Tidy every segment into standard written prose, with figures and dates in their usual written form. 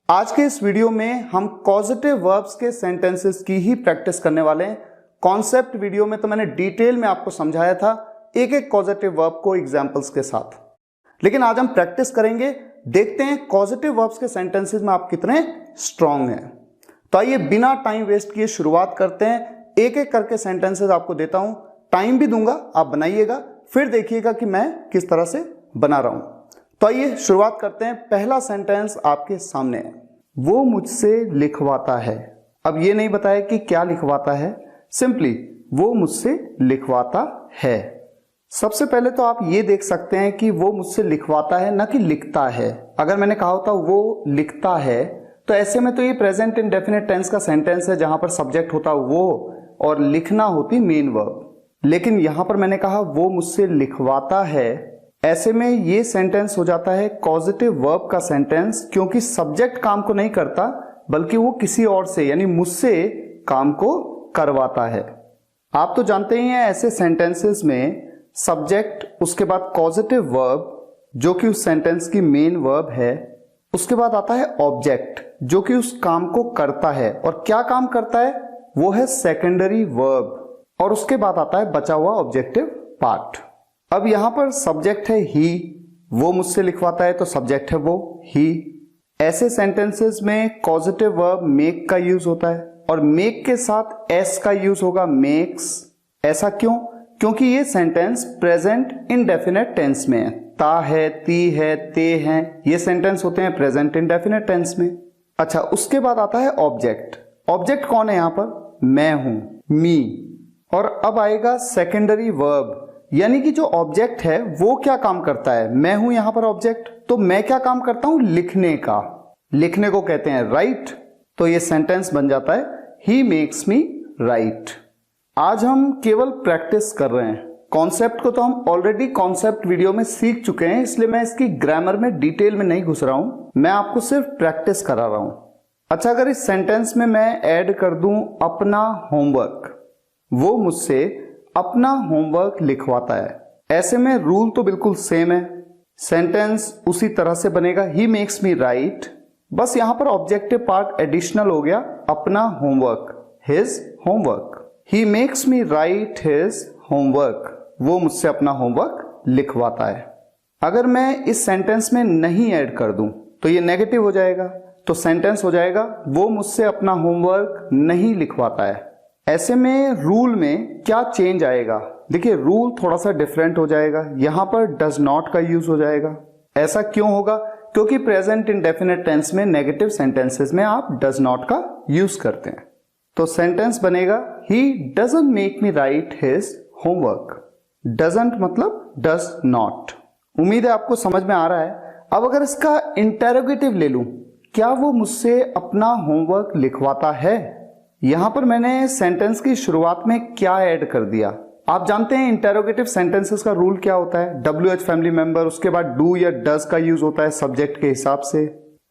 आज के इस वीडियो में हम कॉजेटिव वर्ब्स के सेंटेंसेस की ही प्रैक्टिस करने वाले हैं। कॉन्सेप्ट वीडियो में तो मैंने डिटेल में आपको समझाया था एक एक कॉजेटिव वर्ब को एग्जांपल्स के साथ, लेकिन आज हम प्रैक्टिस करेंगे। देखते हैं कॉजेटिव वर्ब्स के सेंटेंसेस में आप कितने स्ट्रांग हैं। तो आइए बिना टाइम वेस्ट किए शुरुआत करते हैं। एक एक करके सेंटेंसेस आपको देता हूं, टाइम भी दूंगा, आप बनाइएगा, फिर देखिएगा कि मैं किस तरह से बना रहा हूं। तो आइए शुरुआत करते हैं। पहला सेंटेंस आपके सामने है, वो मुझसे लिखवाता है। अब ये नहीं बताया कि क्या लिखवाता है, सिंपली वो मुझसे लिखवाता है। सबसे पहले तो आप ये देख सकते हैं कि वो मुझसे लिखवाता है, ना कि लिखता है। अगर मैंने कहा होता वो लिखता है तो ऐसे में तो ये प्रेजेंट इंडेफिनिट टेंस का सेंटेंस है जहां पर सब्जेक्ट होता वो और लिखना होती मेन वर्ब। लेकिन यहां पर मैंने कहा वो मुझसे लिखवाता है, ऐसे में ये सेंटेंस हो जाता है कॉजेटिव वर्ब का सेंटेंस, क्योंकि सब्जेक्ट काम को नहीं करता बल्कि वो किसी और से यानी मुझसे काम को करवाता है। आप तो जानते ही हैं ऐसे सेंटेंसेस में सब्जेक्ट, उसके बाद कॉजेटिव वर्ब जो कि उस सेंटेंस की मेन वर्ब है, उसके बाद आता है ऑब्जेक्ट जो कि उस काम को करता है। और क्या काम करता है वो है सेकेंडरी वर्ब, और उसके बाद आता है बचा हुआ ऑब्जेक्टिव पार्ट। अब यहां पर सब्जेक्ट है ही, वो मुझसे लिखवाता है तो सब्जेक्ट है वो ही। ऐसे सेंटेंसेस में कॉजेटिव वर्ब मेक का यूज होता है और मेक के साथ एस का यूज होगा, मेक्स। ऐसा क्यों? क्योंकि ये सेंटेंस प्रेजेंट इंडेफिनिट टेंस में है। ता है, ती है, ते हैं, ये सेंटेंस होते हैं प्रेजेंट इंडेफिनिट टेंस में। अच्छा, उसके बाद आता है ऑब्जेक्ट। ऑब्जेक्ट कौन है यहां पर? मैं हूं, मी। और अब आएगा सेकेंडरी वर्ब, यानी कि जो ऑब्जेक्ट है वो क्या काम करता है? मैं हूं यहां पर ऑब्जेक्ट, तो मैं क्या काम करता हूं? लिखने का। लिखने को कहते हैं राइट। तो ये सेंटेंस बन जाता है ही मेक्स मी राइट। आज हम केवल प्रैक्टिस कर रहे हैं। कॉन्सेप्ट को तो हम ऑलरेडी कॉन्सेप्ट वीडियो में सीख चुके हैं, इसलिए मैं इसकी ग्रामर में डिटेल में नहीं घुस रहा हूं, मैं आपको सिर्फ प्रैक्टिस करा रहा हूं। अच्छा, अगर इस सेंटेंस में मैं ऐड कर दूं अपना होमवर्क, वो मुझसे अपना होमवर्क लिखवाता है, ऐसे में रूल तो बिल्कुल सेम है, सेंटेंस उसी तरह से बनेगा, ही मेक्स मी राइट। बस यहां पर ऑब्जेक्टिव पार्ट एडिशनल हो गया, अपना होमवर्क, हिज होमवर्क। ही makes me right his homework, वो मुझसे अपना होमवर्क लिखवाता है। अगर मैं इस सेंटेंस में नहीं ऐड कर दूं तो ये नेगेटिव हो जाएगा, तो सेंटेंस हो जाएगा वो मुझसे अपना होमवर्क नहीं लिखवाता है। ऐसे में रूल में क्या चेंज आएगा? देखिए, रूल थोड़ा सा डिफरेंट हो जाएगा, यहां पर डज नॉट का यूज हो जाएगा। ऐसा क्यों होगा? क्योंकि प्रेजेंट इंडेफिनिट टेंस में नेगेटिव सेंटेंसेस में आप डज नॉट का यूज करते हैं। तो सेंटेंस बनेगा he doesn't make me right his homework. Doesn't मतलब डज नॉट। उम्मीद है आपको समझ में आ रहा है। अब अगर इसका इंटेरोगेटिव ले लूं, क्या वो मुझसे अपना होमवर्क लिखवाता है? यहां पर मैंने सेंटेंस की शुरुआत में क्या ऐड कर दिया? आप जानते हैं इंटेरोगेटिव सेंटेंसेस का रूल क्या होता है? WH फैमिली मेंबर, उसके बाद डू या डज का यूज होता है सब्जेक्ट के हिसाब से।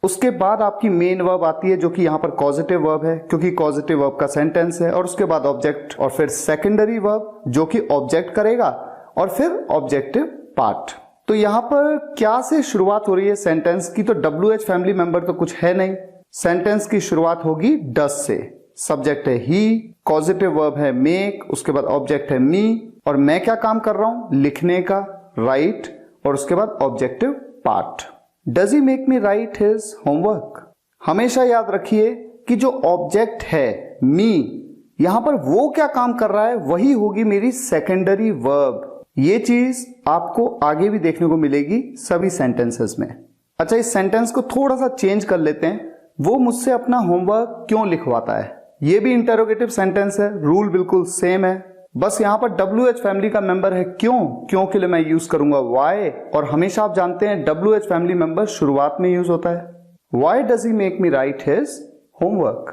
उसके बाद आपकी मेन वर्ब आती है जो कि यहां पर पॉजिटिव वर्ब है क्योंकि पॉजिटिव वर्ब का सेंटेंस है, और उसके बाद ऑब्जेक्ट, और फिर सेकेंडरी वर्ब जो कि ऑब्जेक्ट करेगा, और फिर ऑब्जेक्टिव पार्ट। तो यहां पर क्या से शुरुआत हो रही है सेंटेंस की? तो WH फैमिली मेंबर तो कुछ है नहीं, सेंटेंस की शुरुआत होगी डज से। सब्जेक्ट है ही, पॉजिटिव वर्ब है मेक, उसके बाद ऑब्जेक्ट है मी, और मैं क्या काम कर रहा हूं? लिखने का, राइट, और उसके बाद objective part. Does he make me right his homework? हमेशा याद रखिए कि जो ऑब्जेक्ट है मी, यहां पर वो क्या काम कर रहा है वही होगी मेरी सेकेंडरी वर्ब। ये चीज आपको आगे भी देखने को मिलेगी सभी सेंटेंसेस में। अच्छा, इस सेंटेंस को थोड़ा सा चेंज कर लेते हैं। वो मुझसे अपना होमवर्क क्यों लिखवाता है? ये भी इंटेरोगेटिव सेंटेंस है, रूल बिल्कुल सेम है, बस यहां पर WH फैमिली का मेंबर है क्यों। क्यों के लिए मैं यूज करूंगा वाई, और हमेशा आप जानते हैं WH फैमिली मेंबर शुरुआत में यूज होता है। Why does he make me right his homework?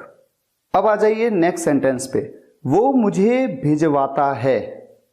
अब आ जाइए नेक्स्ट सेंटेंस पे, वो मुझे भिजवाता है।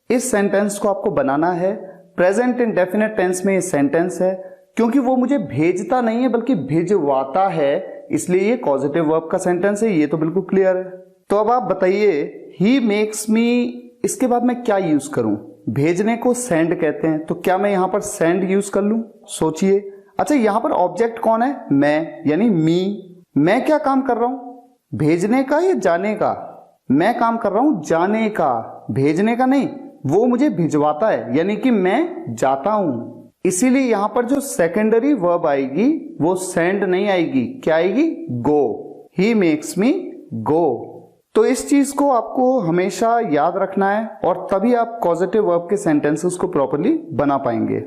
इस सेंटेंस को आपको बनाना है प्रेजेंट इंडेफिनिट टेंस में। ये सेंटेंस है क्योंकि वो मुझे भेजता नहीं है बल्कि भिजवाता है, इसलिए ये पॉजिटिव वर्ब का सेंटेंस है, ये तो बिल्कुल क्लियर है। तो अब आप बताइए, ही मेक्स मी, इसके बाद मैं क्या यूज करूं? भेजने को सेंड कहते हैं, तो क्या मैं यहां पर सेंड यूज कर लूं? सोचिए। अच्छा, यहां पर ऑब्जेक्ट कौन है? मैं, यानी मी। मैं क्या काम कर रहा हूं, भेजने का या जाने का? मैं काम कर रहा हूं जाने का, भेजने का नहीं। वो मुझे भिजवाता है, यानी कि मैं जाता हूं। इसीलिए यहां पर जो सेकेंडरी वर्ब आएगी वो सेंड नहीं आएगी, क्या आएगी? गो। ही मेक्स मी गो। तो इस चीज को आपको हमेशा याद रखना है और तभी आप कॉजेटिव वर्ब के सेंटेंसेस को प्रॉपर्ली बना पाएंगे।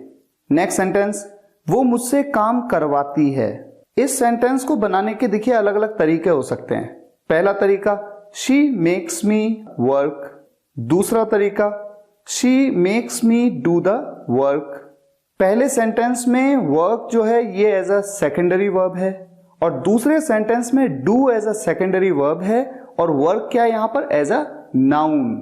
नेक्स्ट सेंटेंस, वो मुझसे काम करवाती है। इस सेंटेंस को बनाने के देखिए अलग अलग तरीके हो सकते हैं। पहला तरीका, शी मेक्स मी वर्क। दूसरा तरीका, she makes me do the work. पहले सेंटेंस में वर्क जो है ये एज अ सेकेंडरी वर्ब है और दूसरे सेंटेंस में do as a secondary verb है और वर्क क्या है यहां पर? As a noun.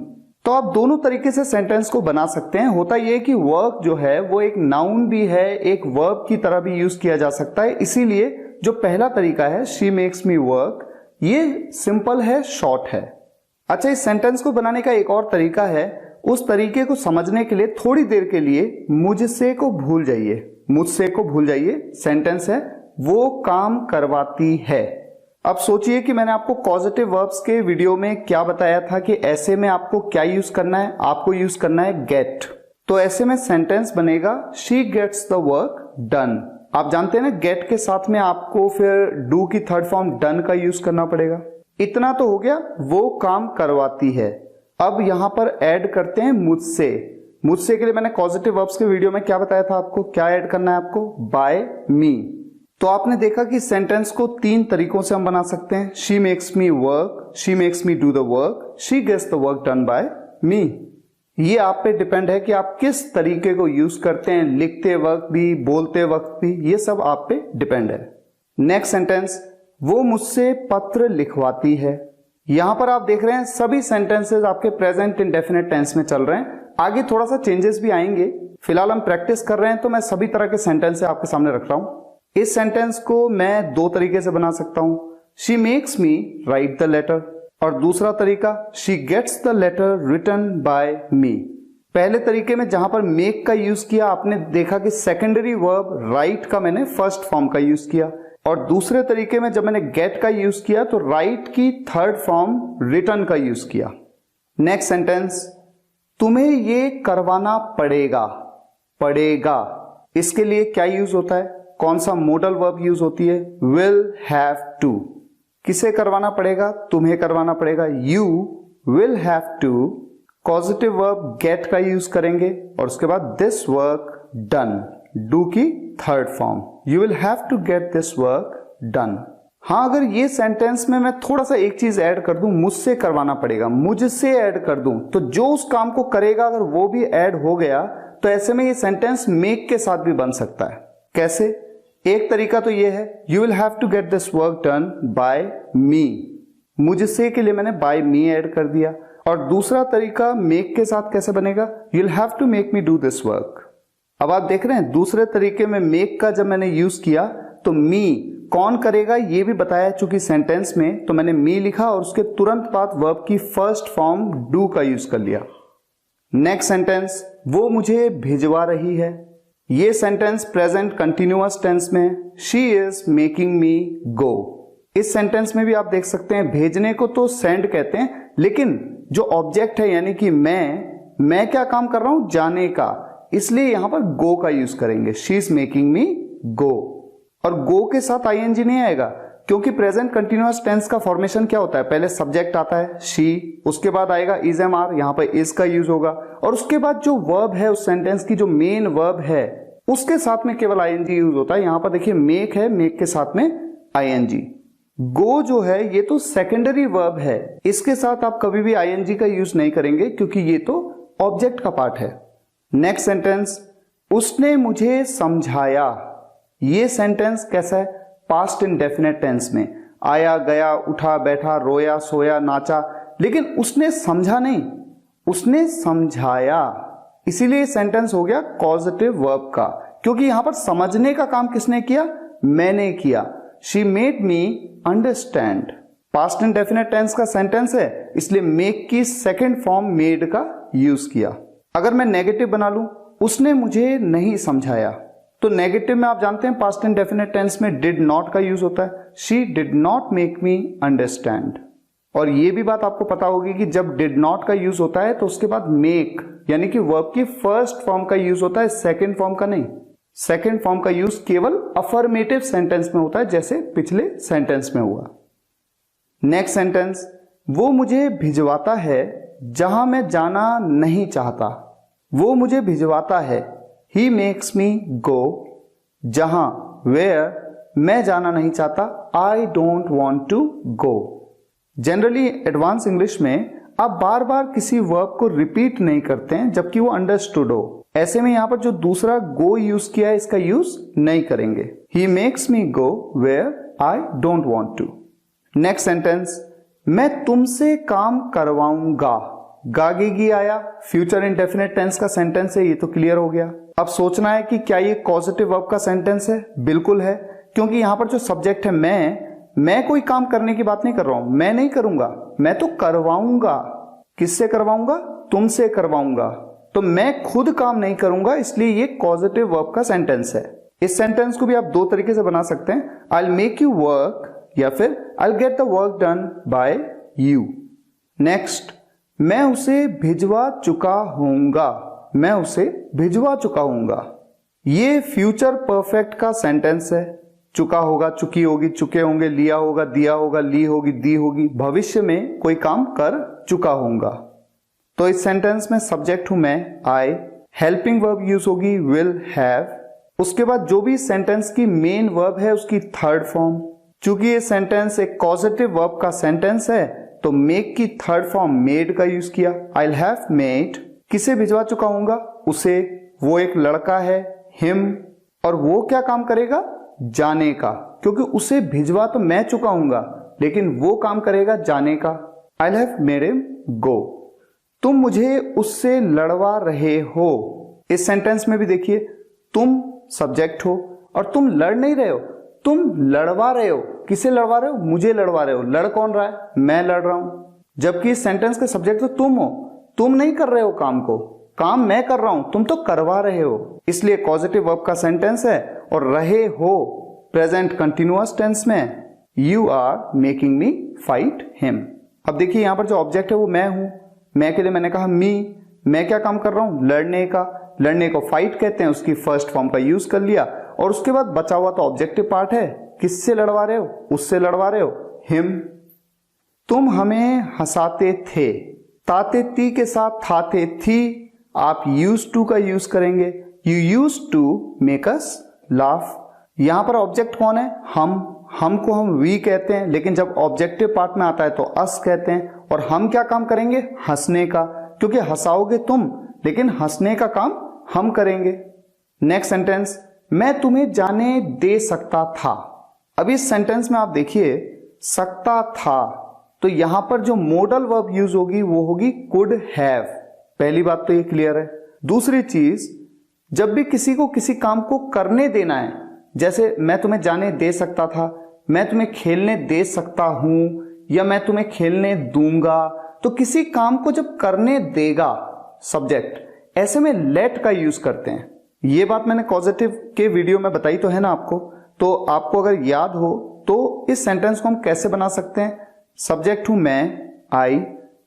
तो आप दोनों तरीके से सेंटेंस को बना सकते हैं। होता यह कि वर्क जो है वो एक नाउन भी है, एक वर्ब की तरह भी यूज किया जा सकता है। इसीलिए जो पहला तरीका है शी मेक्स मी वर्क, ये सिंपल है, शॉर्ट है। अच्छा, इस सेंटेंस को बनाने का एक और तरीका है। उस तरीके को समझने के लिए थोड़ी देर के लिए मुझसे को भूल जाइए। मुझसे को भूल जाइए सेंटेंस है, वो काम करवाती है। अब सोचिए कि मैंने आपको कॉजेटिव वर्ब्स के वीडियो में क्या बताया था कि ऐसे में आपको क्या यूज करना है? आपको यूज करना है गेट। तो ऐसे में सेंटेंस बनेगा she gets the work done. आप जानते हैं ना, गेट के साथ में आपको फिर डू की थर्ड फॉर्म डन का यूज करना पड़ेगा। इतना तो हो गया, वो काम करवाती है। अब यहां पर ऐड करते हैं मुझसे। मुझसे के लिए मैंने कॉजेटिव वर्ब्स के वीडियो में क्या बताया था आपको? क्या ऐड करना है आपको? बाय मी। तो आपने देखा कि सेंटेंस को तीन तरीकों से हम बना सकते हैं। She makes me work, she makes me do the work, she gets the work done by me. ये आप पे डिपेंड है कि आप किस तरीके को यूज करते हैं, लिखते वक्त भी, बोलते वक्त भी, ये सब आप पे डिपेंड है। नेक्स्ट सेंटेंस, वो मुझसे पत्र लिखवाती है। यहां पर आप देख रहे हैं सभी सेंटेंसेस आपके प्रेजेंट इंडेफिनिट टेंस में चल रहे हैं। आगे थोड़ा सा चेंजेस भी आएंगे। फिलहाल हम प्रैक्टिस कर रहे हैं तो मैं सभी तरह के सेंटेंस आपके सामने रख रहा हूं। इस सेंटेंस को मैं दो तरीके से बना सकता हूं। She makes me write the letter और दूसरा तरीका, she gets the letter written by me. पहले तरीके में जहां पर मेक का यूज किया आपने देखा कि सेकेंडरी वर्ब राइट का मैंने फर्स्ट फॉर्म का यूज किया और दूसरे तरीके में जब मैंने गेट का यूज किया तो राइट की थर्ड फॉर्म रिटर्न का यूज किया। नेक्स्ट सेंटेंस, तुम्हें ये करवाना पड़ेगा। पड़ेगा, इसके लिए क्या यूज होता है? कौन सा मॉडल वर्ब यूज होती है? Will have to. किसे करवाना पड़ेगा? तुम्हें करवाना पड़ेगा। You will have to. Positive verb get का यूज करेंगे और उसके बाद दिस वर्क डन, डू की third form. You will have to get this work done. हाँ, अगर ये सेंटेंस में मैं थोड़ा सा एक चीज ऐड कर दूं, मुझसे करवाना पड़ेगा, मुझसे ऐड कर दूं, तो जो उस काम को करेगा अगर वो भी ऐड हो गया तो ऐसे में ये सेंटेंस मेक के साथ भी बन सकता है। कैसे? एक तरीका तो ये है, you will have to get this work done by me. मुझसे के लिए मैंने बाय मी ऐड कर दिया। और दूसरा तरीका मेक के साथ कैसे बनेगा? You will have to make me do this work. अब आप देख रहे हैं दूसरे तरीके में मेक का जब मैंने यूज किया तो मी कौन करेगा ये भी बताया चूंकि सेंटेंस में, तो मैंने मी लिखा और उसके तुरंत बाद वर्ब की फर्स्ट फॉर्म डू का यूज कर लिया। नेक्स्ट सेंटेंस, वो मुझे भिजवा रही है। ये सेंटेंस प्रेजेंट कंटिन्यूअस टेंस में है। शी इज मेकिंग मी गो। इस सेंटेंस में भी आप देख सकते हैं भेजने को तो सेंड कहते हैं, लेकिन जो ऑब्जेक्ट है यानी कि मैं क्या काम कर रहा हूं? जाने का, इसलिए यहां पर गो का यूज करेंगे। शी इज मेकिंग मी गो। और गो के साथ आईएनजी नहीं आएगा क्योंकि प्रेजेंट कंटिन्यूअस टेंस का फॉर्मेशन क्या होता है? पहले सब्जेक्ट आता है शी, उसके बाद आएगा इज एम आर, यहां पर इज का यूज होगा और उसके बाद जो वर्ब है उस सेंटेंस की जो मेन वर्ब है उसके साथ में केवल आईएनजी यूज होता है। यहां पर देखिए मेक है, मेक के साथ में आईएनजी। गो जो है ये तो सेकेंडरी वर्ब है, इसके साथ आप कभी भी आईएनजी का यूज नहीं करेंगे क्योंकि ये तो ऑब्जेक्ट का पार्ट है। नेक्स्ट सेंटेंस, उसने मुझे समझाया। ये सेंटेंस कैसा है? पास्ट इंडेफिनिट टेंस में। आया, गया, उठा, बैठा, रोया, सोया, नाचा, लेकिन उसने समझा नहीं, उसने समझाया। इसीलिए सेंटेंस हो गया कॉजेटिव वर्ब का, क्योंकि यहां पर समझने का काम किसने किया? मैंने किया। She made me understand. Past indefinite tense का सेंटेंस है, इसलिए मेक की सेकेंड फॉर्म मेड का यूज किया। अगर मैं नेगेटिव बना लूं, उसने मुझे नहीं समझाया, तो नेगेटिव में आप जानते हैं पास्ट इंडेफिनिट टेंस में डिड नॉट का यूज होता है, she did not make me understand. और ये भी बात आपको पता होगी कि जब डिड नॉट का यूज होता है तो उसके बाद मेक यानी कि वर्ब की फर्स्ट फॉर्म का यूज होता है, सेकेंड फॉर्म का नहीं। सेकेंड फॉर्म का यूज केवल अफर्मेटिव सेंटेंस में होता है, जैसे पिछले सेंटेंस में हुआ। नेक्स्ट सेंटेंस, वो मुझे भिजवाता है जहां मैं जाना नहीं चाहता। वो मुझे भिजवाता है, ही मेक्स मी गो, जहां वेयर मैं जाना नहीं चाहता, I don't want to go. Generally advance English में आप बार बार किसी वर्ब को रिपीट नहीं करते हैं जबकि वो अंडरस्टूड हो। ऐसे में यहां पर जो दूसरा गो यूज किया है इसका यूज नहीं करेंगे। He makes me go where I don't want to. Next sentence, मैं तुमसे काम करवाऊंगा। गागेगी आया, फ्यूचर इंडेफिनिट टेंस का सेंटेंस है, ये तो क्लियर हो गया। अब सोचना है कि क्या ये कॉजेटिव वर्ब का सेंटेंस है? बिल्कुल है, क्योंकि यहां पर जो सब्जेक्ट है मैं कोई काम करने की बात नहीं कर रहा हूं। मैं नहीं करूंगा, मैं तो करवाऊंगा। किससे करवाऊंगा? तुमसे करवाऊंगा। तो मैं खुद काम नहीं करूंगा, इसलिए ये कॉजेटिव वर्ब का सेंटेंस है। इस सेंटेंस को भी आप दो तरीके से बना सकते हैं, I will make you work या फिर I will get the work done bye you. Next, मैं उसे भिजवा चुका हूंगा। मैं उसे भिजवा चुका हूंगा। ये फ्यूचर परफेक्ट का सेंटेंस है। चुका होगा, चुकी होगी, चुके होंगे, लिया होगा, दिया होगा, ली होगी, दी होगी। भविष्य में कोई काम कर चुका होऊंगा। तो इस सेंटेंस में सब्जेक्ट हूं मैं, आई। हेल्पिंग वर्ब यूज होगी विल हैव। उसके बाद जो भी सेंटेंस की मेन वर्ब है उसकी थर्ड फॉर्म। चूंकि ये सेंटेंस एक कॉजेटिव वर्ब का सेंटेंस है तो मेक की थर्ड फॉर्म मेड का यूज किया। I will have made. किसे भिजवा चुका हूंगा? उसे। वो एक लड़का है, हिम। और वो क्या काम करेगा? जाने का, क्योंकि उसे भिजवा तो मैं चुका हूंगा लेकिन वो काम करेगा जाने का। I will have made him go. तुम मुझे उससे लड़वा रहे हो। इस सेंटेंस में भी देखिए, तुम सब्जेक्ट हो और तुम लड़ नहीं रहे हो, तुम लड़वा रहे हो। किसे लड़वा रहे हो? मुझे लड़वा रहे हो। लड़ कौन रहा है? मैं लड़ रहा हूं। जबकि इस सेंटेंस के सब्जेक्ट तो तुम हो। तुम नहीं कर रहे हो काम को, काम मैं कर रहा हूं, तुम तो करवा रहे हो। इसलिए पॉजिटिव वर्ब का सेंटेंस है। और रहे हो प्रेजेंट कंटिन्यूअस टेंस में, you are making me fight him. अब देखिए यहां पर जो ऑब्जेक्ट है वो मैं हूं। मैं के लिए मैंने कहा मी। मैं क्या काम कर रहा हूं? लड़ने का। लड़ने को फाइट कहते हैं, उसकी फर्स्ट फॉर्म का यूज कर लिया। और उसके बाद बचा हुआ तो ऑब्जेक्टिव पार्ट है। किससे लड़वा रहे हो? उससे लड़वा रहे हो, हिम। तुम हमें हंसाते थे। ताते ती के साथ थाते थी आप यूज टू का यूज करेंगे। You used to make us laugh. यहां पर ऑब्जेक्ट कौन है? हम को हम वी कहते हैं, लेकिन जब ऑब्जेक्टिव पार्ट में आता है तो अस कहते हैं। और हम क्या काम करेंगे? हंसने का, क्योंकि हंसाओगे तुम लेकिन हंसने का काम हम करेंगे। नेक्स्ट सेंटेंस, मैं तुम्हें जाने दे सकता था। अब इस सेंटेंस में आप देखिए सकता था, तो यहां पर जो मोडल वर्ब यूज होगी वो होगी कुड हैव। पहली बात तो ये क्लियर है। दूसरी चीज, जब भी किसी को किसी काम को करने देना है, जैसे मैं तुम्हें जाने दे सकता था, मैं तुम्हें खेलने दे सकता हूं, या मैं तुम्हें खेलने दूंगा, तो किसी काम को जब करने देगा सब्जेक्ट, ऐसे में लेट का यूज करते हैं। ये बात मैंने पॉजिटिव के वीडियो में बताई तो है ना आपको। तो आपको अगर याद हो तो इस सेंटेंस को हम कैसे बना सकते हैं? सब्जेक्ट हूं मैं, आई,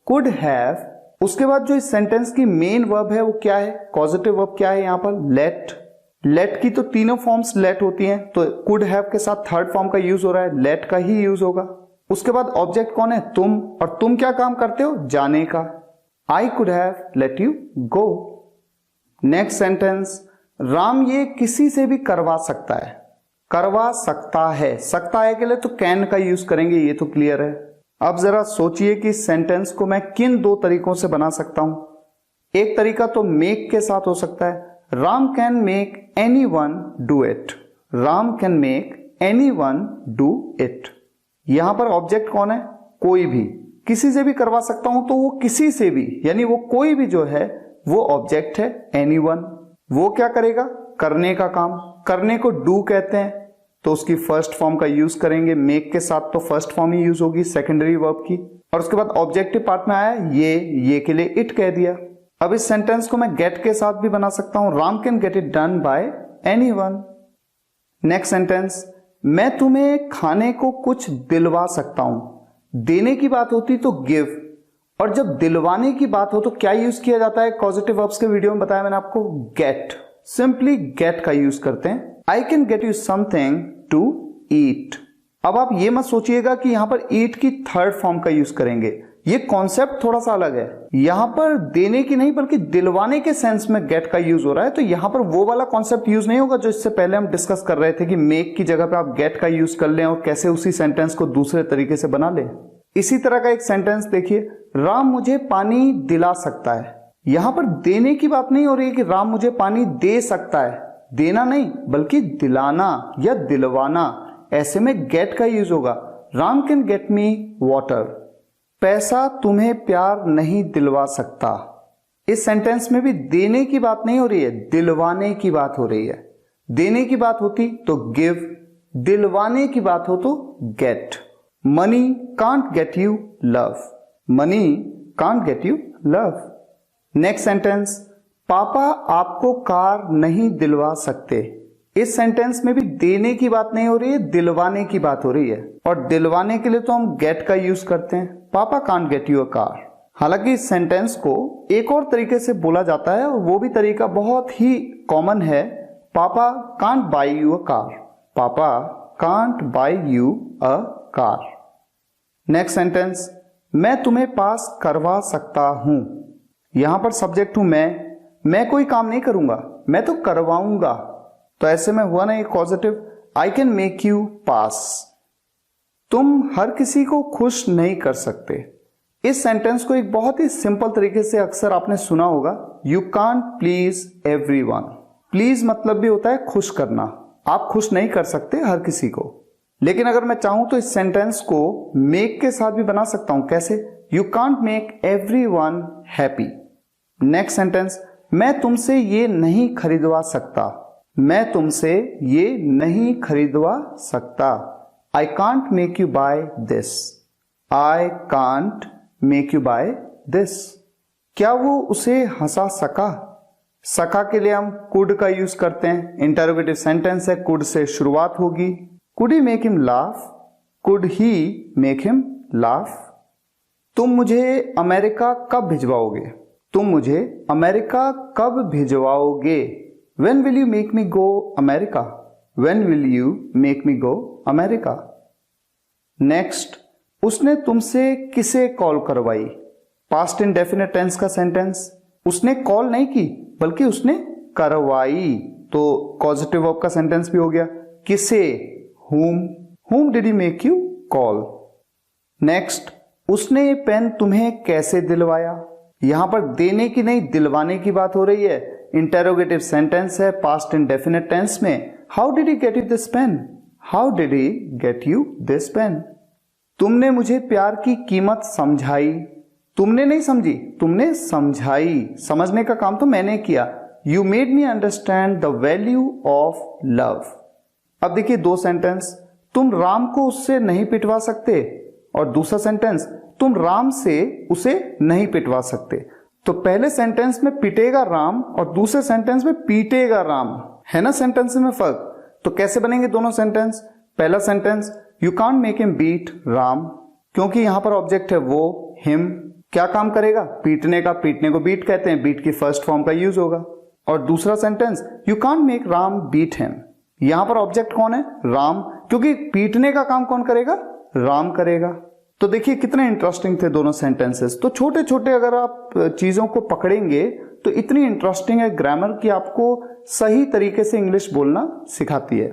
कुड हैव। उसके बाद जो इस सेंटेंस की मेन वर्ब है वो क्या है? पॉजिटिव वर्ब क्या है यहां पर? लेट। लेट की तो तीनों फॉर्म्स लेट होती हैं, तो कुड हैव के साथ थर्ड फॉर्म का यूज हो रहा है, लेट का ही यूज होगा। उसके बाद ऑब्जेक्ट कौन है? तुम। और तुम क्या काम करते हो? जाने का। I could have let you go. Next sentence, Ram ये किसी से भी करवा सकता है। करवा सकता है, सकता है के लिए तो कैन का यूज करेंगे, ये तो क्लियर है। अब जरा सोचिए कि इस सेंटेंस को मैं किन दो तरीकों से बना सकता हूं। एक तरीका तो मेक के साथ हो सकता है, Ram can make anyone do it. Ram can make anyone do it. यहां पर ऑब्जेक्ट कौन है? कोई भी। किसी से भी करवा सकता हूं, तो वो किसी से भी, यानी वो कोई भी जो है वो ऑब्जेक्ट है, एनीवन। वो क्या करेगा? करने का काम। करने को डू कहते हैं, तो उसकी फर्स्ट फॉर्म का यूज करेंगे। मेक के साथ तो फर्स्ट फॉर्म ही यूज होगी सेकेंडरी वर्ब की। और उसके बाद ऑब्जेक्टिव पार्ट में आया ये के लिए इट कह दिया। अब इस सेंटेंस को मैं गेट के साथ भी बना सकता हूं, Ram can get it done by anyone. Next sentence, मैं तुम्हें खाने को कुछ दिलवा सकता हूं। देने की बात होती तो गिव, और जब दिलवाने की बात हो तो क्या यूज किया जाता है? पॉजिटिव वर्ब्स के वीडियो में बताया मैंने आपको, गेट। सिंपली गेट का यूज करते हैं। I can get you something to eat. अब आप ये मत सोचिएगा कि यहां पर ईट की थर्ड फॉर्म का यूज करेंगे, ये कॉन्सेप्ट थोड़ा सा अलग है। यहां पर देने की नहीं बल्कि दिलवाने के सेंस में गेट का यूज हो रहा है, तो यहां पर वो वाला कॉन्सेप्ट यूज नहीं होगा जो इससे पहले हम डिस्कस कर रहे थे कि मेक की जगह पे आप गेट का यूज कर लें और कैसे उसी सेंटेंस को दूसरे तरीके से बना लें। इसी तरह का एक सेंटेंस देखिए, राम मुझे पानी दिला सकता है। यहां पर देने की बात नहीं हो रही है कि राम मुझे पानी दे सकता है, देना नहीं बल्कि दिलाना या दिलवाना, ऐसे में गेट का यूज होगा। Ram can get me water. पैसा तुम्हें प्यार नहीं दिलवा सकता। इस सेंटेंस में भी देने की बात नहीं हो रही है, दिलवाने की बात हो रही है। देने की बात होती तो गिव, दिलवाने की बात हो तो get. Money can't get you love. Money can't get you love. Next sentence, पापा आपको कार नहीं दिलवा सकते। इस सेंटेंस में भी देने की बात नहीं हो रही है, दिलवाने की बात हो रही है, और दिलवाने के लिए तो हम गेट का यूज करते हैं। पापा can't get you a car. हालांकि इस सेंटेंस को एक और तरीके से बोला जाता है और वो भी तरीका बहुत ही कॉमन है, papa can't buy you a car. Papa can't buy you a car. Next sentence, मैं तुम्हें पास करवा सकता हूं। यहां पर सब्जेक्ट हूं मैं कोई काम नहीं करूंगा, मैं तो करवाऊंगा, तो ऐसे में हुआ ना ये positive. I can make you pass. तुम हर किसी को खुश नहीं कर सकते। इस सेंटेंस को एक बहुत ही सिंपल तरीके से अक्सर आपने सुना होगा, you can't please everyone. Please मतलब भी होता है खुश करना। आप खुश नहीं कर सकते हर किसी को, लेकिन अगर मैं चाहूं तो इस सेंटेंस को मेक के साथ भी बना सकता हूं। कैसे? You can't make everyone happy. Next sentence, मैं तुमसे ये नहीं खरीदवा सकता। मैं तुमसे ये नहीं खरीदवा सकता। I can't make you buy this. I can't make you buy this. क्या वो उसे हंसा सका? सका के लिए हम कुड का यूज करते हैं। इंटरोगेटिव सेंटेंस है, कुड से शुरुआत होगी। Could he make him laugh? Could he make him laugh? तुम मुझे अमेरिका कब भिजवाओगे? तुम मुझे अमेरिका कब भिजवाओगे? When will you make me go America? When will you make me go America? Next, उसने तुमसे किसे कॉल करवाई? पास्ट इंडेफिनिट टेंस का सेंटेंस। उसने कॉल नहीं की बल्कि उसने करवाई, तो पॉजिटिव वर्ब का सेंटेंस भी हो गया। किसे? whom did he make you call? Next, उसने ये पेन तुम्हें कैसे दिलवाया? यहां पर देने की नहीं दिलवाने की बात हो रही है। इंटेरोगेटिव सेंटेंस है, पास्ट इंडेफिनिट टेंस में। How did he get you this pen? How did he get you this pen? तुमने मुझे प्यार की कीमत समझाई। तुमने नहीं समझी, तुमने समझाई। समझने का काम तो मैंने किया। You made me understand the value of love. अब देखिए दो सेंटेंस, तुम राम को उससे नहीं पिटवा सकते, और दूसरा सेंटेंस, तुम राम से उसे नहीं पिटवा सकते। तो पहले सेंटेंस में पिटेगा राम और दूसरे सेंटेंस में पीटेगा राम, है ना सेंटेंस में फर्क। तो कैसे बनेंगे दोनों सेंटेंस? पहला sentence, you can't make him beat Ram, क्योंकि यहां पर ऑब्जेक्ट है वो, हिम। क्या काम करेगा? पीटने का। पीटने को बीट कहते हैं, बीट की फर्स्ट फॉर्म का यूज होगा। और दूसरा sentence, you can't make Ram beat him. यहां पर ऑब्जेक्ट कौन है? राम, क्योंकि पीटने का काम कौन करेगा? राम करेगा। तो देखिए कितने इंटरेस्टिंग थे दोनों सेंटेंसेस। तो छोटे छोटे अगर आप चीजों को पकड़ेंगे तो इतनी इंटरेस्टिंग है ग्रामर कि आपको सही तरीके से इंग्लिश बोलना सिखाती है।